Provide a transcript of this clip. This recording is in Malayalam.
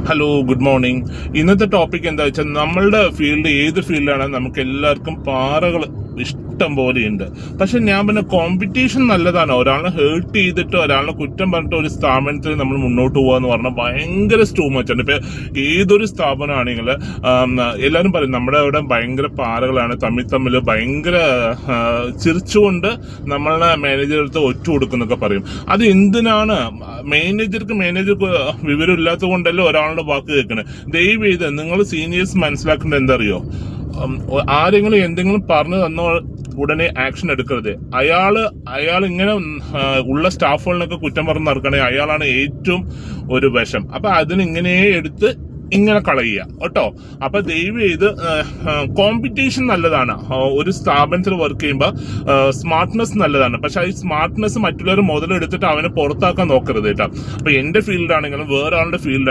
Hello, good morning. ഇന്നത്തെ ടോപ്പിക് എന്താ വെച്ചാൽ, നമ്മളുടെ ഫീൽഡ് ഏത് ഫീൽഡാണ്, നമുക്ക് എല്ലാവർക്കും പാറകൾ ഇഷ്ടം പോലെയുണ്ട്. പക്ഷെ ഞാൻ പിന്നെ കോമ്പറ്റീഷൻ നല്ലതാണ്. ഒരാളെ ഹേർട്ട് ചെയ്തിട്ടോ ഒരാളെ കുറ്റം പറഞ്ഞിട്ടോ ഒരു സ്ഥാപനത്തിൽ നമ്മൾ മുന്നോട്ട് പോകാന്ന് പറഞ്ഞാൽ ഭയങ്കര ടൂ മച്ചാണ്. ഇപ്പൊ ഏതൊരു സ്ഥാപനമാണെങ്കിൽ എല്ലാവരും പറയും നമ്മുടെ അവിടെ ഭയങ്കര പാറകളാണ്, തമ്മിൽ ഭയങ്കര ചിരിച്ചുകൊണ്ട് നമ്മളെ മാനേജർക്ക് ഒറ്റ കൊടുക്കുന്നൊക്കെ പറയും. അത് എന്തിനാണ്? മാനേജർക്ക് വിവരം ഇല്ലാത്തത് കൊണ്ടല്ലേ ഒരാളുടെ വാക്ക് കേൾക്കണേ. ദയവ് ചെയ്ത് നിങ്ങൾ സീനിയേഴ്സ് മനസ്സിലാക്കേണ്ടത് എന്തറിയോ, ആരെങ്കിലും എന്തെങ്കിലും പറഞ്ഞു തന്നോ ഉടനെ ആക്ഷൻ എടുക്കരുത്. അയാൾ ഇങ്ങനെ ഉള്ള സ്റ്റാഫുകളിനൊക്കെ കുറ്റം പറഞ്ഞ് നടക്കണേ, അയാളാണ് ഏറ്റവും ഒരു വിഷം. അപ്പൊ അതിനിങ്ങനെ എടുത്ത് ഇങ്ങനെ കളയുക കേട്ടോ. അപ്പൊ ദയവ് ചെയ്ത് കോമ്പറ്റീഷൻ നല്ലതാണ്. ഒരു സ്ഥാപനത്തിൽ വർക്ക് ചെയ്യുമ്പോൾ സ്മാർട്ട്നെസ് നല്ലതാണ്. പക്ഷെ ഈ സ്മാർട്ട്നെസ് മറ്റുള്ളവർ മുതലെടുത്തിട്ട് അവനെ പുറത്താക്കാൻ നോക്കരുത് കേട്ടോ. അപ്പൊ എന്റെ ഫീൽഡാണെങ്കിലും വേറെ ആളുടെ ഫീൽഡ്